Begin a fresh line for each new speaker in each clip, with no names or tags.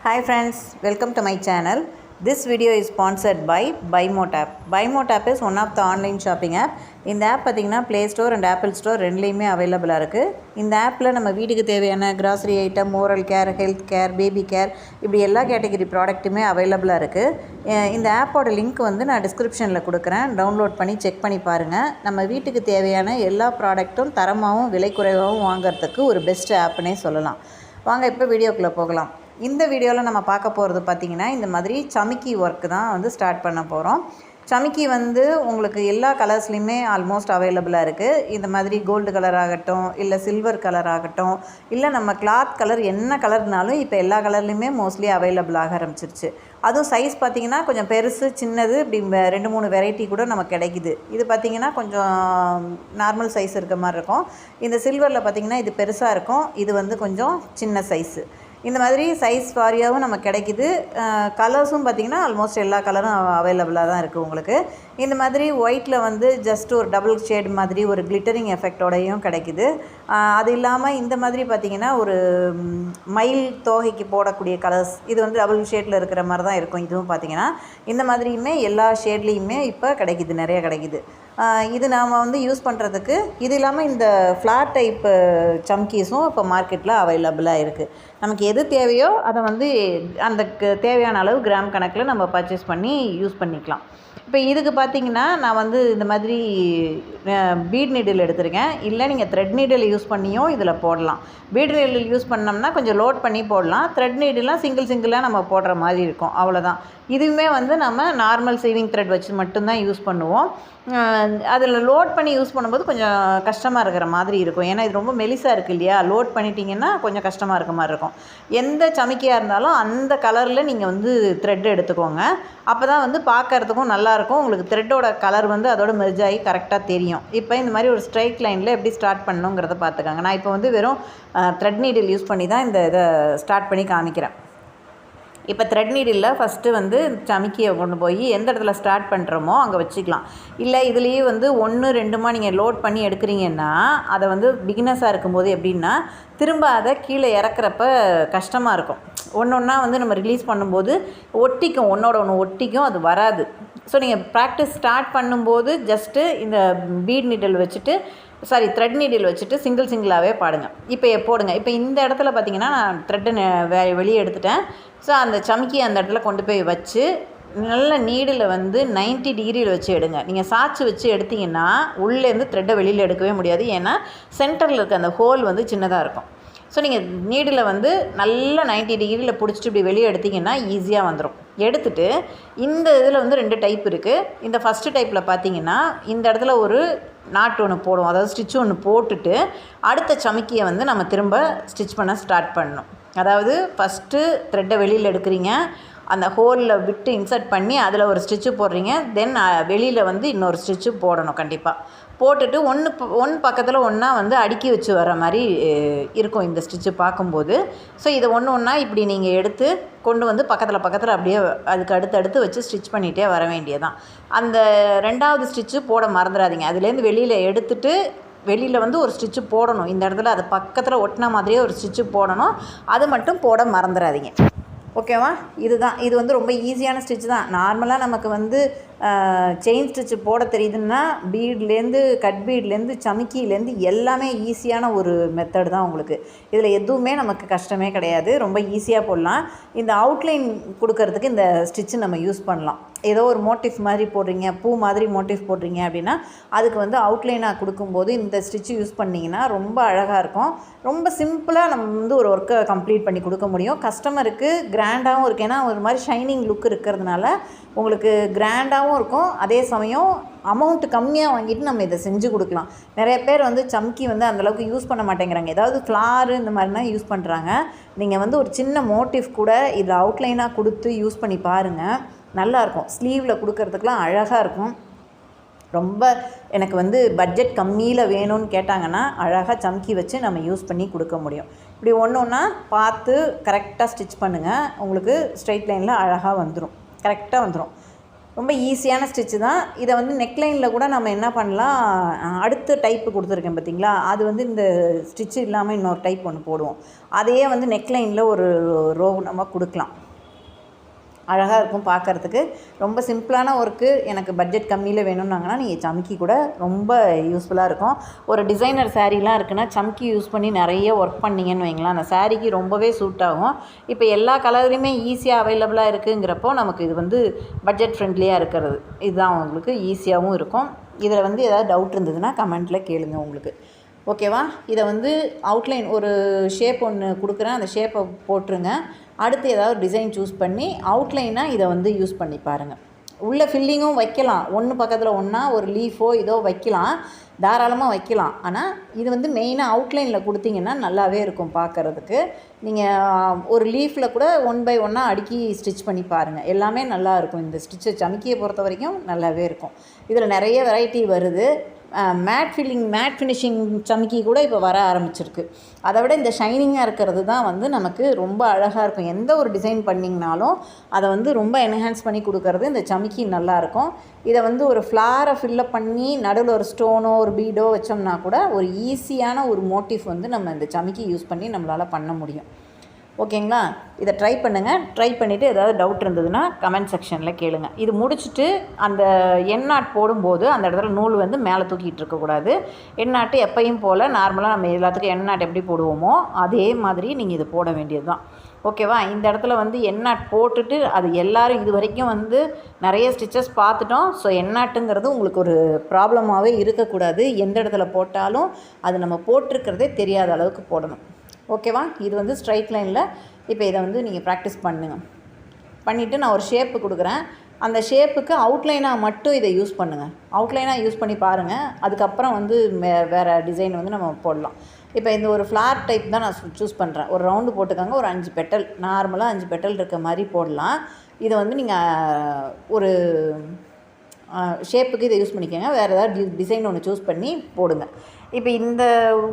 Hi friends, welcome to my channel. This video is sponsored by BuyMote app. BuyMote app is one of the online shopping app. இந்த app பார்த்திங்கன்னா play store and apple store ரெண்டுலேயுமே அவைலபிளாக இருக்குது. இந்த ஆப்பில் நம்ம வீட்டுக்கு தேவையான grocery item, oral care, health care, baby care இப்படி எல்லா கேட்டகரி ப்ராடக்ட்டுமே அவைலபிளாக இருக்குது. இந்த ஆப்போட லிங்க் வந்து நான் டிஸ்கிரிப்ஷனில் கொடுக்குறேன். டவுன்லோட் பண்ணி செக் பண்ணி பாருங்கள். நம்ம வீட்டுக்கு தேவையான எல்லா ப்ராடக்ட்டும் தரமாகவும் விலை குறைவாகவும் வாங்குறதுக்கு ஒரு பெஸ்ட் ஆப்னே சொல்லலாம். வாங்க இப்போ வீடியோக்குள்ளே போகலாம். இந்த வீடியோவில் நம்ம பார்க்க போகிறது பார்த்திங்கன்னா இந்த மாதிரி சமிக்கி ஒர்க்கு தான் வந்து ஸ்டார்ட் பண்ண போகிறோம். சமிக்கி வந்து உங்களுக்கு எல்லா கலர்ஸ்லையுமே ஆல்மோஸ்ட் அவைலபிளாக இருக்குது. இந்த மாதிரி கோல்டு கலர் ஆகட்டும், இல்லை சில்வர் கலர் ஆகட்டும், இல்லை நம்ம கிளாத் கலர் என்ன கலர்னாலும் இப்போ எல்லா கலர்லேயுமே மோஸ்ட்லி அவைலபிள் ஆக ஆரம்பிச்சிருச்சு. அதுவும் சைஸ் பார்த்திங்கன்னா கொஞ்சம் பெருசு, சின்னது, இப்படி 2-3 வெரைட்டி கூட நமக்கு கிடைக்குது. இது பார்த்திங்கன்னா கொஞ்சம் நார்மல் சைஸ் இருக்க மாதிரி இருக்கும். இந்த சில்வரில் பார்த்திங்கன்னா இது பெருசாக இருக்கும், இது வந்து கொஞ்சம் சின்ன சைஸு. இந்த மாதிரி சைஸ் வாரியாகவும் நமக்கு கிடைக்குது. கலர்ஸும் பார்த்திங்கன்னா ஆல்மோஸ்ட் எல்லா கலரும் அவைலபிளாக தான் இருக்குது உங்களுக்கு. இந்த மாதிரி ஒயிட்டில் வந்து ஜஸ்ட் ஒரு டபுள் ஷேட் மாதிரி ஒரு கிளிட்டரிங் எஃபெக்டோடையும் கிடைக்குது. அது இல்லாமல் இந்த மாதிரி பார்த்திங்கன்னா ஒரு மயில் தோகைக்கு போடக்கூடிய கலர்ஸ், இது வந்து டபுள் ஷேடில் இருக்கிற மாதிரி தான் இருக்கும். இதுவும் பார்த்திங்கன்னா இந்த மாதிரியுமே எல்லா ஷேட்லேயுமே இப்போ கிடைக்குது, நிறைய கிடைக்குது. இது நாம் வந்து யூஸ் பண்ணுறதுக்கு, இது இல்லாமல் இந்த ஃப்ளாட் டைப்பு சம்கீஸும் இப்போ மார்க்கெட்டில் அவைலபிளாக இருக்குது. நமக்கு எது தேவையோ அதை வந்து அந்த தேவையான அளவு கிராம் கணக்கில் நம்ம பர்ச்சேஸ் பண்ணி யூஸ் பண்ணிக்கலாம். இப்போ இதுக்கு பார்த்திங்கன்னா நான் வந்து இந்த மாதிரி பீட் நீடில் எடுத்திருக்கேன். இல்லை நீங்கள் த்ரெட் நீடில் யூஸ் பண்ணியும் இதில் போடலாம். பீட் நீடில் யூஸ் பண்ணோம்னா கொஞ்சம் லோட் பண்ணி போடலாம். த்ரெட் நீடிலாம் சிங்கிளாக நம்ம போடுற மாதிரி இருக்கும், அவ்வளோதான். இதுவுமே வந்து நம்ம நார்மல் சேவிங் த்ரெட் வச்சு மட்டும்தான் யூஸ் பண்ணுவோம். அதில் லோட் பண்ணி யூஸ் பண்ணும்போது கொஞ்சம் கஷ்டமாக இருக்கிற மாதிரி இருக்கும். ஏன்னா இது ரொம்ப மெலிசாக இருக்குது இல்லையா, லோட் பண்ணிட்டீங்கன்னா கொஞ்சம் கஷ்டமாக இருக்க மாதிரி இருக்கும். எந்த சமிக்கையாக இருந்தாலும் அந்த கலரில் நீங்கள் வந்து த்ரெட் எடுத்துக்கோங்க. அப்போ தான் வந்து பார்க்குறதுக்கும் நல்லாயிருக்கும். உங்களுக்கு த்ரெட்டோட கலர் வந்து அதோட மெர்ஜ் ஆகி கரெக்டாக தெரியும். இப்போ இந்த மாதிரி ஒரு ஸ்ட்ரைட் லைனில் எப்படி ஸ்டார்ட் பண்ணணுங்கிறத பார்த்துக்காங்க. நான் இப்போ வந்து வெறும் த்ரெட் நீடில் யூஸ் பண்ணி தான் இந்த இதை ஸ்டார்ட் பண்ணி காமிக்கிறேன். இப்போ த்ரெட் நீடில் ஃபஸ்ட்டு வந்து சமிக்கியை கொண்டு போய் எந்த இடத்துல ஸ்டார்ட் பண்ணுறோமோ அங்கே வச்சுக்கலாம். இல்லை இதுலேயே வந்து 1-2 நீங்கள் லோட் பண்ணி எடுக்கிறீங்கன்னா அதை வந்து பிகினஸாக இருக்கும்போது எப்படின்னா திரும்ப அதை கீழே இறக்குறப்ப கஷ்டமாக இருக்கும். ஒன்றா வந்து நம்ம ரிலீஸ் பண்ணும்போது ஒட்டிக்கும், ஒன்றோட ஒன்று ஒட்டிக்கும், அது வராது. ஸோ நீங்கள் ப்ராக்டிஸ் ஸ்டார்ட் பண்ணும்போது ஜஸ்ட்டு இந்த பீட் நீடில் வச்சுட்டு த்ரெட் நீடில் வச்சுட்டு சிங்கிளாகவே பாடுங்க. இப்போ போடுங்க. இப்போ இந்த இடத்துல பார்த்திங்கன்னா நான் த்ரெட்டை வெளியே எடுத்துட்டேன். ஸோ அந்த சமிக்கி அந்த இடத்துல கொண்டு போய் வச்சு நல்ல நீடில் வந்து 90 டிகிரியில் வச்சு எடுங்க. நீங்கள் சாய்ச்சி வச்சு எடுத்திங்கன்னா உள்ளேருந்து த்ரெட்டை வெளியில் எடுக்கவே முடியாது. ஏன்னா சென்டரில் இருக்க அந்த ஹோல் வந்து சின்னதாக இருக்கும். ஸோ நீங்கள் நீடில் வந்து நல்லா 90 டிகிரியில் பிடிச்சிட்டு இப்படி வெளியே எடுத்திங்கன்னா ஈஸியாக வந்துடும். எடுத்துகிட்டு இந்த இதில் வந்து 2 டைப் இருக்குது. இந்த ஃபஸ்ட்டு டைப்பில் பார்த்திங்கன்னா இந்த இடத்துல ஒரு நாட்டு ஒன்று போடுவோம், அதாவது ஸ்டிச் ஒன்று போட்டுட்டு அடுத்த சமிக்கியை வந்து நம்ம திரும்ப ஸ்டிச் பண்ண ஸ்டார்ட் பண்ணணும். அதாவது ஃபஸ்ட்டு த்ரெட்டை வெளியில் எடுக்கிறீங்க, அந்த ஹோலில் விட்டு இன்சர்ட் பண்ணி அதில் ஒரு ஸ்டிச்சு போடுறீங்க. தென் வெளியில் வந்து இன்னொரு ஸ்டிச்சு போடணும் கண்டிப்பாக. போட்டுட்டு ஒன்று பக்கத்தில் ஒன்றா வந்து அடுக்கி வச்சு வர மாதிரி இருக்கும் இந்த ஸ்டிச்சு பார்க்கும்போது. ஸோ இதை ஒன்றா இப்படி நீங்கள் எடுத்து கொண்டு வந்து பக்கத்தில் அப்படியே அதுக்கு அடுத்தடுத்து வச்சு ஸ்டிச் பண்ணிகிட்டே வர வேண்டியதான். அந்த 2வது ஸ்டிச்சு போட மறந்துடாதீங்க. அதுலேருந்து வெளியில் எடுத்துட்டு வெளியில் வந்து ஒரு ஸ்டிச்சு போடணும். இந்த இடத்துல அது பக்கத்தில் ஒட்டின மாதிரியே ஒரு ஸ்டிச்சு போடணும். அது மட்டும் போட மறந்துடாதீங்க. ஓகேவா? இதுதான். இது வந்து ரொம்ப ஈஸியான ஸ்டிச் தான். நார்மலாக நமக்கு வந்து செயின் ஸ்டிச்சு போட தெரியுதுன்னா பீட்லேருந்து கட் பீட்லேருந்து சமிக்கிலேருந்து எல்லாமே ஈஸியான ஒரு மெத்தட் தான் உங்களுக்கு. இதில் எதுவுமே நமக்கு கஷ்டமே கிடையாது, ரொம்ப ஈஸியாக போடலாம். இந்த அவுட்லைன் கொடுக்கறதுக்கு இந்த ஸ்டிச்சு நம்ம யூஸ் பண்ணலாம். ஏதோ ஒரு மோட்டிஃப் மாதிரி போடுறீங்க, பூ மாதிரி மோட்டிஃப் போடுறீங்க அப்படின்னா அதுக்கு வந்து அவுட்லைனாக கொடுக்கும்போது இந்த ஸ்டிச்சு யூஸ் பண்ணிங்கன்னா ரொம்ப அழகாக இருக்கும். ரொம்ப சிம்பிளாக நம்ம வந்து ஒரு ஒர்க்கை கம்ப்ளீட் பண்ணி கொடுக்க முடியும். கஸ்டமருக்கு கிராண்டாகவும் இருக்குது. ஏன்னா ஒரு மாதிரி ஷைனிங் லுக் இருக்கிறதுனால உங்களுக்கு கிராண்டாகவும் இருக்கும். அதே சமயம் அமௌண்ட்டு கம்மியாக வாங்கிட்டு நம்ம இதை செஞ்சு கொடுக்கலாம். நிறைய பேர் வந்து சம்கி வந்து அந்தளவுக்கு யூஸ் பண்ண மாட்டேங்கிறாங்க. ஏதாவது ஃப்ளாரு இந்த மாதிரினா யூஸ் பண்ணுறாங்க. நீங்கள் வந்து ஒரு சின்ன மோட்டிவ் கூட இதில் அவுட்லைனாக கொடுத்து யூஸ் பண்ணி பாருங்கள், நல்லாயிருக்கும். ஸ்லீவில் கொடுக்கறதுக்கெலாம் அழகாக இருக்கும். ரொம்ப எனக்கு வந்து பட்ஜெட் கம்மியில் வேணும்னு கேட்டாங்கன்னா அழகாக சம்கி வச்சு நம்ம யூஸ் பண்ணி கொடுக்க முடியும். இப்படி ஒன்றா பார்த்து கரெக்டாக ஸ்டிச் பண்ணுங்கள். உங்களுக்கு ஸ்ட்ரைட் லைனில் அழகாக வந்துடும், கரெக்டாக வந்துடும். ரொம்ப ஈஸியான ஸ்டிச்சு தான். இதை வந்து நெக்லைனில் கூட நம்ம என்ன பண்ணலாம், அடுத்த டைப்பு கொடுத்துருக்கேன் பார்த்தீங்களா, அது வந்து இந்த ஸ்டிச்சு இல்லாமல் இன்னொரு டைப் ஒன்று போடுவோம். அதையே வந்து நெக்லைனில் ஒரு ரோ நம்ம கொடுக்கலாம். அழகாக இருக்கும் பார்க்குறதுக்கு. ரொம்ப சிம்பிளான ஒர்க்கு, எனக்கு பட்ஜெட் கம்மியில் வேணும்னாங்கன்னா நீங்கள் சம்கி கூட ரொம்ப யூஸ்ஃபுல்லாக இருக்கும். ஒரு டிசைனர் சாரீலாம் இருக்குன்னா சம்கி யூஸ் பண்ணி நிறைய ஒர்க் பண்ணிங்கன்னு வைங்களேன், அந்த சாரீக்கு ரொம்பவே சூட் ஆகும். இப்போ எல்லா கலருமே ஈஸியாக அவைலபிளாக இருக்குங்கிறப்போ நமக்கு இது வந்து பட்ஜெட் ஃப்ரெண்ட்லியாக இருக்கிறது இதுதான் உங்களுக்கு ஈஸியாகவும் இருக்கும். இதில் வந்து ஏதாவது டவுட் இருந்ததுன்னா கமெண்ட்டில் கேளுங்க உங்களுக்கு. ஓகேவா? இதை வந்து அவுட்லைன் ஒரு ஷேப் ஒன்று கொடுக்குறேன், அந்த ஷேப்பை போட்டுருங்க. அடுத்து ஏதாவது டிசைன் சூஸ் பண்ணி அவுட்லைனாக இதை வந்து யூஸ் பண்ணி பாருங்கள். உள்ள ஃபில்லிங்கும் வைக்கலாம், ஒன்று பக்கத்தில் ஒன்றா ஒரு லீஃபோ இதோ வைக்கலாம், தாராளமாக வைக்கலாம். ஆனால் இது வந்து மெயினாக அவுட்லைனில் கொடுத்தீங்கன்னா நல்லாவே இருக்கும் பார்க்குறதுக்கு. நீங்கள் ஒரு லீஃபில் கூட 1 by 1 அடுக்கி ஸ்டிச் பண்ணி பாருங்கள், எல்லாமே நல்லாயிருக்கும். இந்த ஸ்டிச்சை சமிக்கியை பொறுத்த வரைக்கும் நல்லாவே இருக்கும். இதில் நிறைய வெரைட்டி வருது. மேட் ஃபினிஷிங் சமிக்கி கூட இப்போ வர ஆரம்பிச்சிருக்கு. அதை விட இந்த ஷைனிங்காக இருக்கிறது தான் வந்து நமக்கு ரொம்ப அழகாக இருக்கும். எந்த ஒரு டிசைன் பண்ணிங்கனாலும் அதை வந்து ரொம்ப என்ஹான்ஸ் பண்ணி கொடுக்கறது இந்த சமிக்கி நல்லாயிருக்கும். இதை வந்து ஒரு ஃப்ளாரை ஃபில்லப் பண்ணி நடுவில் ஒரு ஸ்டோனோ ஒரு பீடோ வச்சோம்னா கூட ஒரு ஈஸியான ஒரு மோட்டிவ் வந்து நம்ம இந்த சமிக்கி யூஸ் பண்ணி நம்மளால் பண்ண முடியும். ஓகேங்களா? இதை ட்ரை பண்ணுங்கள். ட்ரை பண்ணிவிட்டு ஏதாவது டவுட் இருந்ததுன்னா கமெண்ட் செக்ஷனில் கேளுங்கள். இது முடிச்சுட்டு அந்த எண்ணாட் போடும்போது அந்த இடத்துல நூல் வந்து மேலே தூக்கிட்டு இருக்கக்கூடாது. எண்ணாட்டு எப்பையும் போல் நார்மலாக நம்ம எல்லாத்துக்கும் எண்ணாட் எப்படி போடுவோமோ அதே மாதிரி நீங்கள் இது போட வேண்டியது தான். ஓகேவா? இந்த இடத்துல வந்து எண்ணாட் போட்டுட்டு அது எல்லோரும் இது வரைக்கும் வந்து நிறைய ஸ்டிச்சஸ் பார்த்துட்டோம். ஸோ எண்ணாட்டுங்கிறது உங்களுக்கு ஒரு ப்ராப்ளமாகவே இருக்கக்கூடாது. எந்த இடத்துல போட்டாலும் அது நம்ம போட்டிருக்கிறதே தெரியாத அளவுக்கு போடணும். ஓகேவா? இது வந்து ஸ்ட்ரைட் லைனில் இப்போ இதை வந்து நீங்கள் ப்ராக்டிஸ் பண்ணுங்கள். பண்ணிவிட்டு நான் ஒரு ஷேப்பு கொடுக்குறேன், அந்த ஷேப்புக்கு அவுட்லைனாக மட்டும் இதை யூஸ் பண்ணுங்கள். அவுட்லைனாக யூஸ் பண்ணி பாருங்கள். அதுக்கப்புறம் வந்து வேறு டிசைன் வந்து நம்ம போடலாம். இப்போ இந்த ஒரு ஃப்ளார் டைப் தான் நான் சூஸ் பண்ணுறேன். ஒரு ரவுண்டு போட்டுக்காங்க, ஒரு 5 பெட்டல், நார்மலாக 5 பெட்டல் இருக்க மாதிரி போடலாம். இதை வந்து நீங்கள் ஒரு ஷேப்புக்கு இதை யூஸ் பண்ணிக்கோங்க. வேறு ஏதாவது டிசைன் ஒன்று சூஸ் பண்ணி போடுங்க. இப்போ இந்த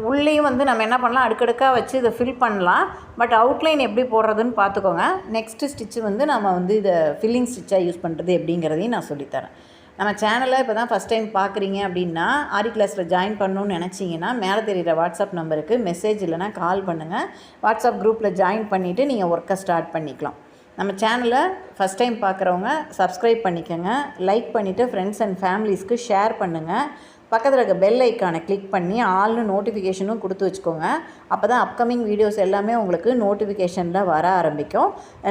உள்ளேயும் வந்து நம்ம என்ன பண்ணலாம், அடுக்கடுக்காக வச்சு இதை ஃபில் பண்ணலாம். பட் அவுட்லைன் எப்படி போடுறதுன்னு பார்த்துக்கோங்க. நெக்ஸ்ட்டு ஸ்டிச்சு வந்து நம்ம வந்து இதை ஃபில்லிங் ஸ்டிச்சாக யூஸ் பண்ணுறது எப்படிங்கிறதையும் நான் சொல்லித்தரேன். நம்ம சேனலை இப்போ தான் ஃபஸ்ட் டைம் பார்க்குறீங்க அப்படின்னா, ஆரி கிளாஸில் ஜாயின் பண்ணணுன்னு நினச்சிங்கன்னா மேலே தெரிகிற வாட்ஸ்அப் நம்பருக்கு மெசேஜ் இல்லைனா கால் பண்ணுங்கள். வாட்ஸ்அப் குரூப்பில் ஜாயின் பண்ணிவிட்டு நீங்கள் ஒர்க்கை ஸ்டார்ட் பண்ணிக்கலாம். நம்ம சேனலை ஃபஸ்ட் டைம் பார்க்குறவங்க சப்ஸ்கிரைப் பண்ணிக்கோங்க. லைக் பண்ணிவிட்டு ஃப்ரெண்ட்ஸ் அண்ட் ஃபேமிலிஸ்க்கு ஷேர் பண்ணுங்கள். பக்கத்தில் இருக்க பெல் ஐக்கானை கிளிக் பண்ணி ஆல்னு நோட்டிஃபிகேஷனும் கொடுத்து வச்சுக்கோங்க. அப்போ தான் அப்கமிங் வீடியோஸ் எல்லாமே உங்களுக்கு நோட்டிஃபிகேஷனில் வர ஆரம்பிக்கும்.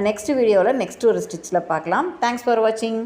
நெக்ஸ்ட் வீடியோவில் நெக்ஸ்ட் ஒரு ஸ்டிச்சில் பார்க்கலாம். தேங்க்ஸ் ஃபார் வாட்சிங்.